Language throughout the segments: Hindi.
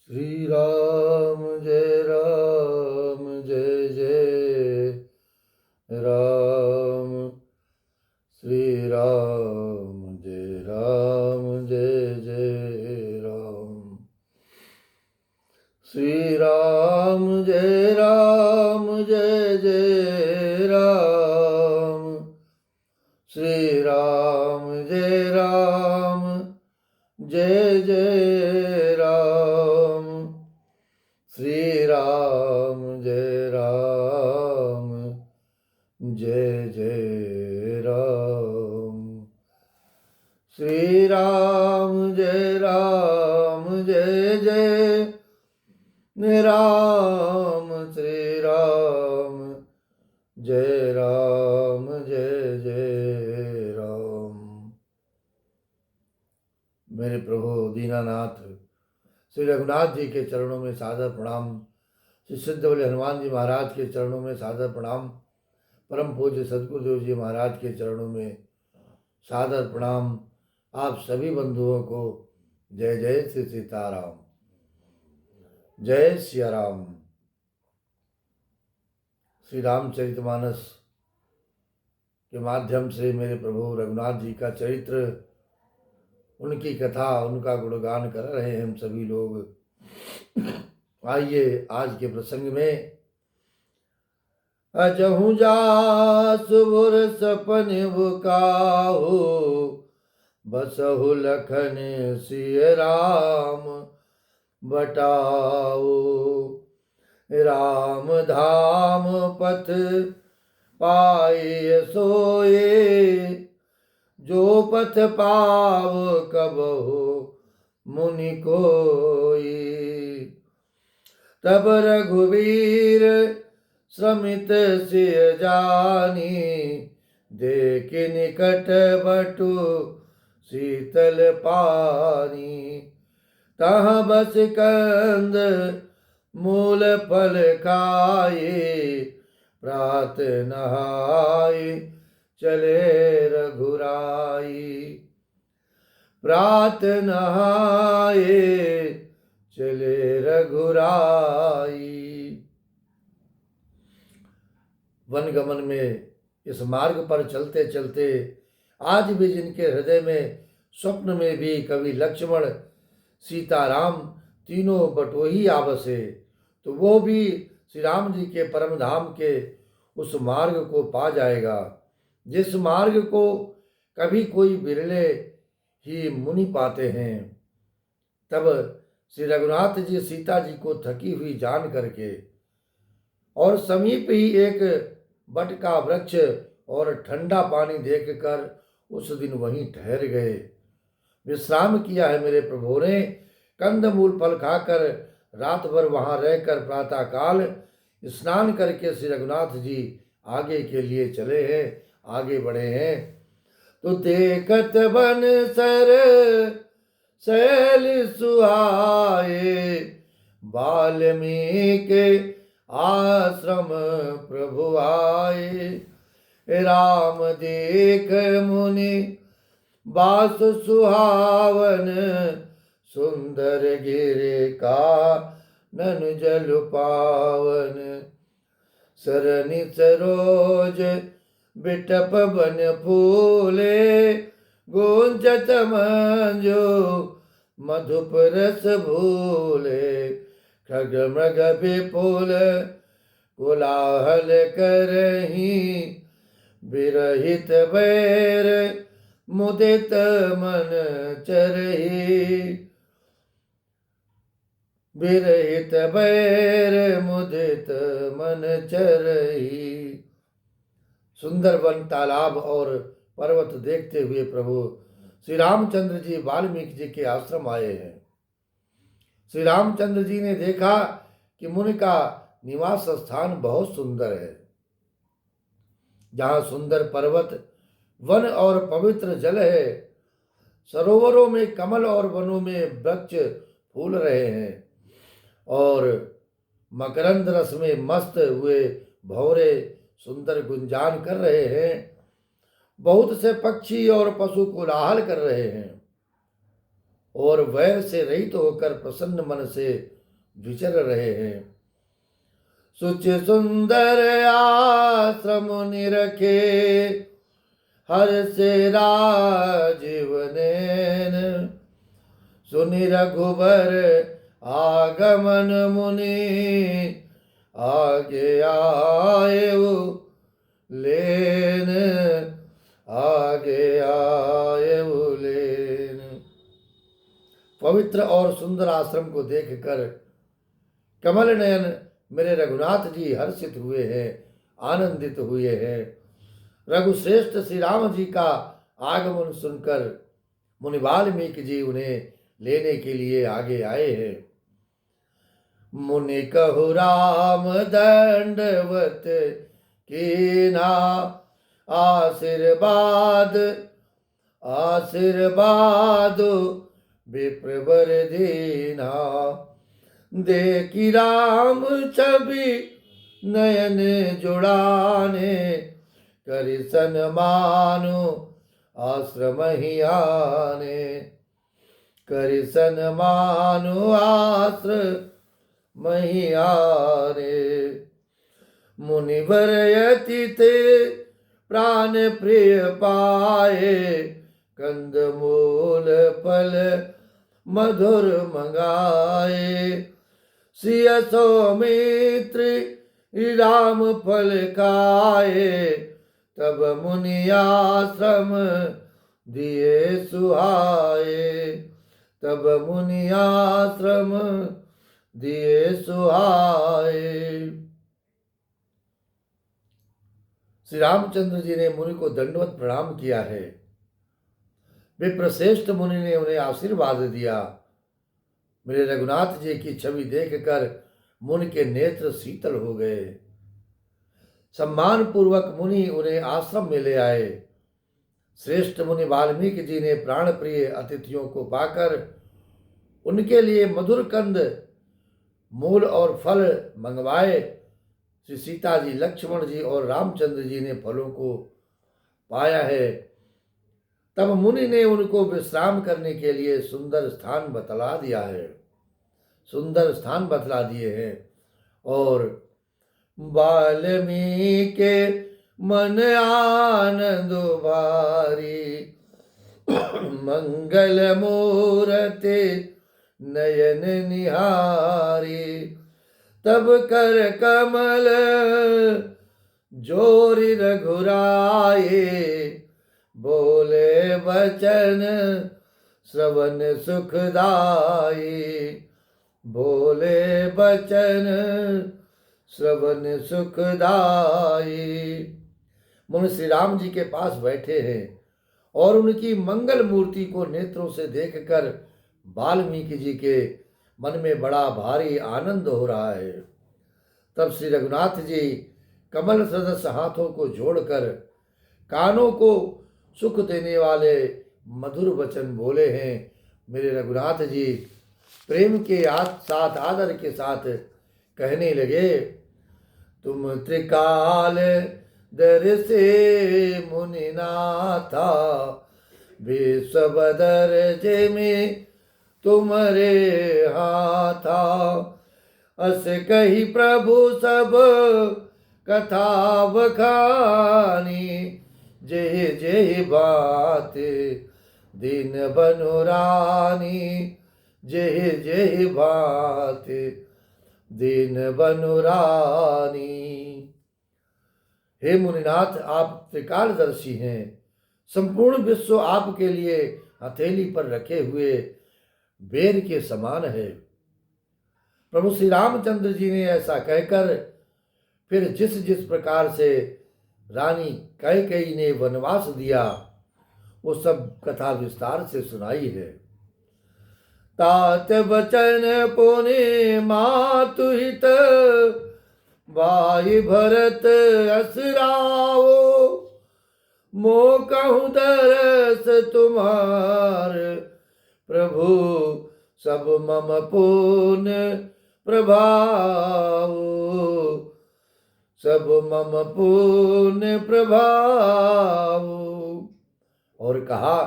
श्री राम जय जय राम। श्री राम जय जय राम। श्री राम जय जय राम। श्री राम जय जय राम। श्री राम जय जय राम। श्री राम जय जय राम। श्री राम जय जय राम। मेरे प्रभु दीनानाथ श्री रघुनाथ जी के चरणों में सादर प्रणाम। श्री सिद्ध बलि हनुमान जी महाराज के चरणों में सादर प्रणाम। परम पूज्य सदगुरुदेव जी महाराज के चरणों में सादर प्रणाम। आप सभी बंधुओं को जय जय श्री सीताराम, जय सिया राम। श्री रामचरितमानस के माध्यम से मेरे प्रभु रघुनाथ जी का चरित्र, उनकी कथा, उनका गुणगान कर रहे हैं हम सभी लोग। आइए आज के प्रसंग में अजहु जासुर सपन बुकाहो, बसहु लखन सिय राम बटाओ। राम धाम पथ पाए सोए, जो पथ पाव कबहु मुनि कोई। तब रघुवीर श्रमित सिय जानी, देख निकट बटु शीतल पानी। तहाँ बस कंद मूल फल खाए, प्रात नहाए चले रघुराई। प्रात नहाए चले रघुराई। वन गमन में इस मार्ग पर चलते चलते आज भी जिनके हृदय में स्वप्न में भी कवि लक्ष्मण सीताराम तीनों बटोही आवसे, तो वो भी श्री राम जी के परम धाम के उस मार्ग को पा जाएगा, जिस मार्ग को कभी कोई बिरले ही मुनि पाते हैं। तब श्री रघुनाथ जी सीता जी को थकी हुई जान करके और समीप ही एक बट का वृक्ष और ठंडा पानी देखकर उस दिन वहीं ठहर गए। विश्राम किया है मेरे प्रभु ने। कंद मूल फल खाकर रात भर वहां रहकर प्रातः काल स्नान करके श्री रघुनाथ जी आगे के लिए चले हैं, आगे बढ़े हैं। तो देखत बन सर शैल सुहाए, वाल्मीकि आश्रम प्रभु आए। राम देख मुनि बास सुहावन, सुंदर गिर का नन जल पावन। सरनि सरोज बिटप बन फूले, गुंजत मंजो मधुप रस भूले। खग मृग विपुल कोलाहल करही, विरहित बैर मुदित मन चरही। विरहित बैर मुदित मन चरही। सुंदर वन, तालाब और पर्वत देखते हुए प्रभु श्री रामचंद्र जी वाल्मीकि जी के आश्रम आए हैं। श्री रामचंद्र जी ने देखा कि मुनि का निवास स्थान बहुत सुंदर है, जहाँ सुंदर पर्वत, वन और पवित्र जल है। सरोवरों में कमल और वनों में वृक्ष फूल रहे हैं और मकरंद रस में मस्त हुए भौरे सुंदर गुंजान कर रहे हैं। बहुत से पक्षी और पशु कोलाहल कर रहे हैं। और वैर से रहित होकर प्रसन्न मन से विचर रहे हैं। सुच सुंदर आश्रम निरखे, हर से राजीव नैन। सुनि रघुबर आगमन मुनि, आगे आए वो लेन, आगे आए वो लेन। पवित्र और सुंदर आश्रम को देखकर कमल नयन मेरे रघुनाथ जी हर्षित हुए हैं, आनंदित हुए हैं। रघुश्रेष्ठ श्री राम जी का आगमन सुनकर मुनि वाल्मीकि जी उन्हें लेने के लिए आगे आए हैं। मुनि कहु राम दंडवत कीना, आशीर्वाद आशीर्वाद विप्रवर दीना। देखी राम छवि नयन जुड़ाने, करि सन्मानु आश्रम ही आने। करि सन्मानु आश्रम ही आने। मुनिवर यति थे प्राण प्रिय पाए, कंद मूल फल मधुर मंगाए। सिय सौमित्र राम फल खाए, तब मुनि आश्रम दिए सुहाए। तब मुनि आश्रम दिए सुहाए। श्री रामचंद्र जी ने मुनि को दंडवत प्रणाम किया है। विप्रश्रेष्ठ मुनि ने उन्हें आशीर्वाद दिया। मेरे रघुनाथ जी की छवि देखकर मुनि के नेत्र शीतल हो गए। सम्मान पूर्वक मुनि उन्हें आश्रम में ले आए। श्रेष्ठ मुनि वाल्मीकि जी ने प्राण प्रिय अतिथियों को पाकर उनके लिए मधुर कंद मूल और फल मंगवाए। श्री सीता जी, लक्ष्मण जी और रामचंद्र जी ने फलों को पाया है। तब मुनि ने उनको विश्राम करने के लिए सुंदर स्थान बतला दिया है, सुंदर स्थान बतला दिए हैं। और वाल्मीकि मन आनंद भारी, मंगल मूर्ति नयन निहारी। तब कर कमल जोरि रघुराए, बोले वचन श्रवण सुखदाई। बोले वचन श्रवण सुखदाई। मुनि श्री राम जी के पास बैठे हैं और उनकी मंगल मूर्ति को नेत्रों से देखकर वाल्मीकि जी के मन में बड़ा भारी आनंद हो रहा है। तब श्री रघुनाथ जी कमल सदृश हाथों को जोड़कर कानों को सुख देने वाले मधुर वचन बोले हैं। मेरे रघुनाथ जी प्रेम के साथ, आदर के साथ कहने लगे, तुम त्रिकाल दर से मुनिनाथा, विश्वदर जे में तुम्हारे हाथा। अस कही प्रभु सब कथा बखानी, जय जय बात दिन बनोरानी। जय जय बात दिन बनोरानी। हे मुनिनाथ, आप त्रिकालदर्शी हैं। संपूर्ण विश्व आपके लिए हथेली पर रखे हुए बेर के समान है। प्रभु श्री रामचंद्र जी ने ऐसा कहकर फिर जिस जिस प्रकार से रानी कैकेयी ने वनवास दिया वो सब कथा विस्तार से सुनाई है। तात बचन पुनि मातु हित, भाई भरत असराओ। मो कहूँ दरस तुम्हार प्रभु, सब मम पुण्य प्रभाव। सब मम पुण्य प्रभाव। और कहा,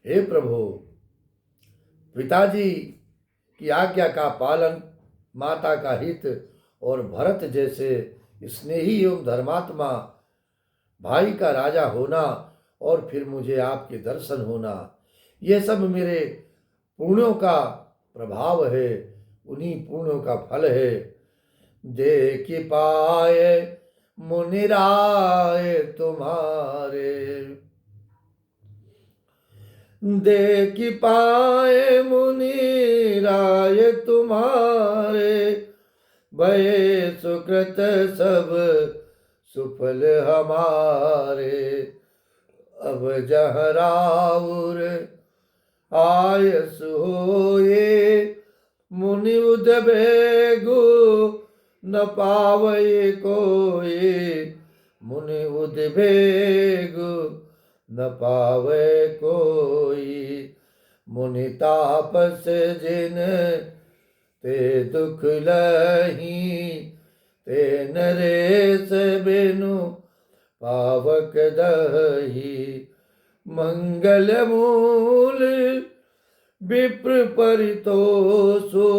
हे प्रभु, पिताजी की आज्ञा का पालन, माता का हित और भरत जैसे स्नेही एवं धर्मात्मा भाई का राजा होना और फिर मुझे आपके दर्शन होना, ये सब मेरे पुण्यों का प्रभाव है, उन्हीं पुण्यों का फल है। देख पाए मुनिराय तुम्हारे, देख पाए मुनिराय तुम्हारे, भय सुकृत सब सुफल हमारे। अब जहाँ राउर आयस होए, मुनि उद भेगु न पावै कोई, मुनि उद भेगु न पावे कोई। मुनि तापस जिन ते दुख लही, ते नरेश बिनु पावक दही। मंगल मूल विप्र परितोषो,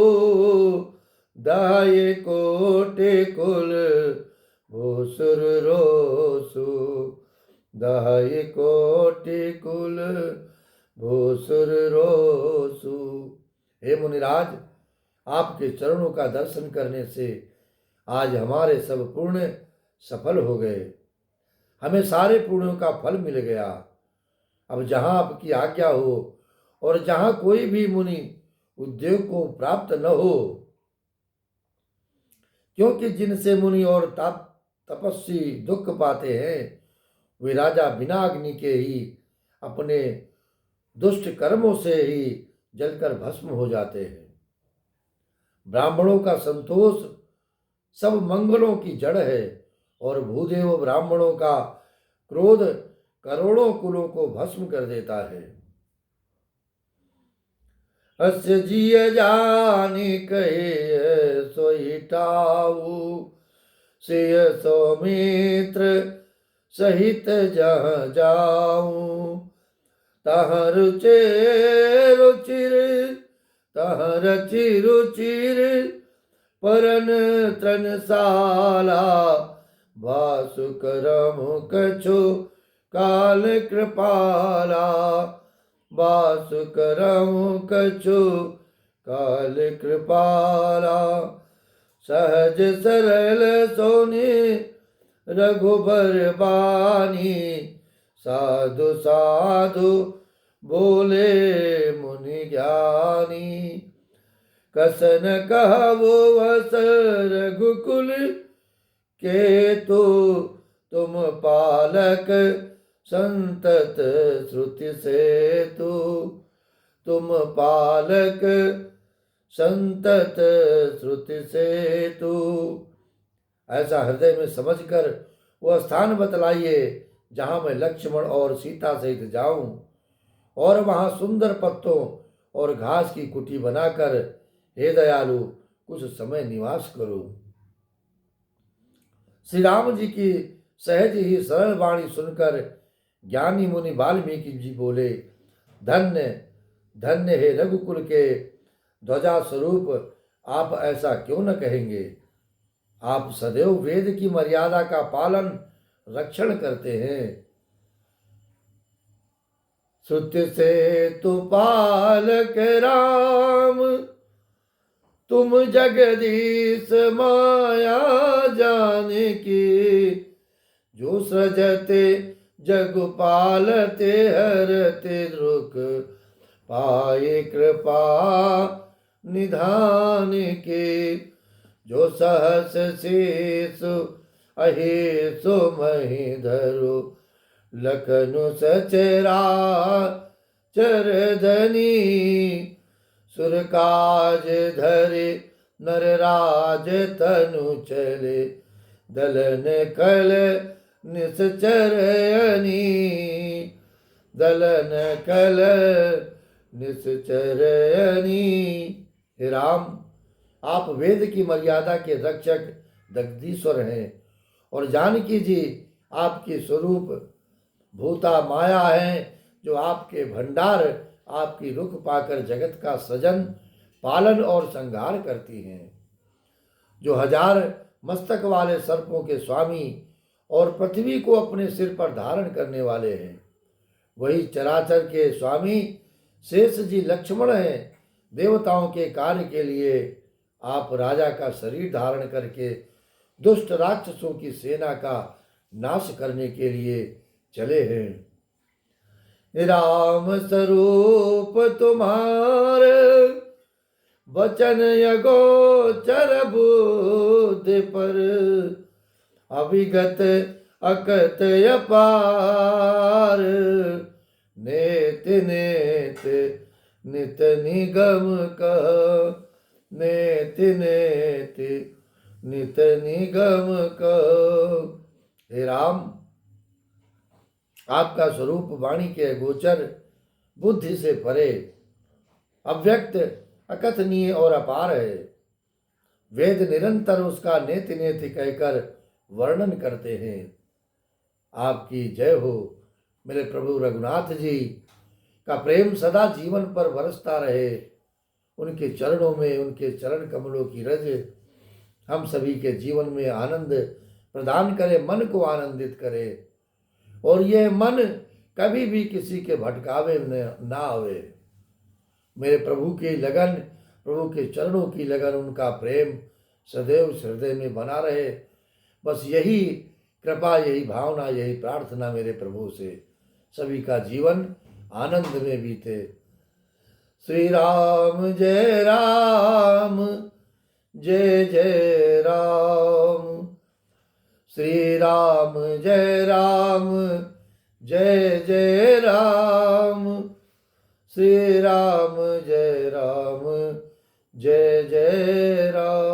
दाय कोटि कुल भूसुर रोसु, दाय कोटि कुल भूसुर रोसु। हे मुनिराज, आपके चरणों का दर्शन करने से आज हमारे सब पुण्य सफल हो गए, हमें सारे पुण्यों का फल मिल गया। अब जहाँ आपकी आज्ञा हो और जहाँ कोई भी मुनि उद्योग को प्राप्त न हो, क्योंकि जिनसे मुनि और तपस्वी दुख पाते हैं, वे राजा बिना अग्नि के ही अपने दुष्ट कर्मों से ही जलकर भस्म हो जाते हैं। ब्राह्मणों का संतोष सब मंगलों की जड़ है और भूदेव ब्राह्मणों का क्रोध करोड़ों कुलों को भस्म कर देता है। अस्य जिय जानि कहे सोई टाऊ, सिय सौमित्र सहित जहाँ जाऊं। तहाँ रुचे रुचिर, तहाँ रचि रुचिर, परन तृणशाला। वासुकरम कछु काल कृपाला, वासुकरम कछु काल कृपाला। सहज सरल सोनि रघुबर बानी, साधु साधु बोले मुनि ज्ञानी। कसन कहबो वस रघुकुल के, तो तुम पालक संतत श्रुति से तू, तुम पालक संतत श्रुति से तू। ऐसा हृदय में समझकर वह स्थान बतलाइए जहाँ मैं लक्ष्मण और सीता सहित जाऊं, और वहाँ सुंदर पत्तों और घास की कुटी बनाकर हे दयालु कुछ समय निवास करूं। श्री राम जी की सहज ही सरल वाणी सुनकर ज्ञानी मुनि वाल्मीकि जी बोले, धन्य धन्य हे रघुकुल के ध्वजा स्वरूप, आप ऐसा क्यों न कहेंगे। आप सदैव वेद की मर्यादा का पालन रक्षण करते हैं। श्रुति से तु पालक राम, तुम जगदीश माया जाने की। जो सृजते जग पालते हरते दुख, पाए कृपा निधान के। जो सहस शेष अहेसो मही धरो, लखनु सचरा चरधनी। सुरकाज धरे नरराज तनु चले, दलन कल निश्चरयनी, दलन कल निश्चरयनी। हे राम, आप वेद की मर्यादा के रक्षक जगदीश्वर हैं, और जानकी जी आपके स्वरूप भूता माया हैं, जो आपके भंडार आपकी रुख पाकर जगत का सृजन, पालन और संहार करती हैं। जो 1000 मस्तक वाले सर्पों के स्वामी और पृथ्वी को अपने सिर पर धारण करने वाले हैं, वही चराचर के स्वामी शेष जी लक्ष्मण हैं। देवताओं के कार्य के लिए आप राजा का शरीर धारण करके दुष्ट राक्षसों की सेना का नाश करने के लिए चले हैं। राम स्वरूप तुम्हारे वचन यगोचर बुद्धि पर, अभिगत अकत अपार, नेत नेत नित निगम कह, नेत नेत नित निगम कह। हे राम, आपका स्वरूप वाणी के गोचर, बुद्धि से परे, अव्यक्त, अकथनीय और अपार है। वेद निरंतर उसका नेति नेति कहकर वर्णन करते हैं। आपकी जय हो। मेरे प्रभु रघुनाथ जी का प्रेम सदा जीवन पर बरसता रहे। उनके चरणों में, उनके चरण कमलों की रज हम सभी के जीवन में आनंद प्रदान करे, मन को आनंदित करे, और ये मन कभी भी किसी के भटकावे ना आवे। मेरे प्रभु की लगन, प्रभु के चरणों की लगन, उनका प्रेम सदैव हृदय में बना रहे। बस यही कृपा, यही भावना, यही प्रार्थना मेरे प्रभु से सभी का जीवन आनंद में बीते। श्री राम जय राम, जय जय राम। श्री राम जय राम, जय जय राम। श्री राम जय राम, जय जय राम।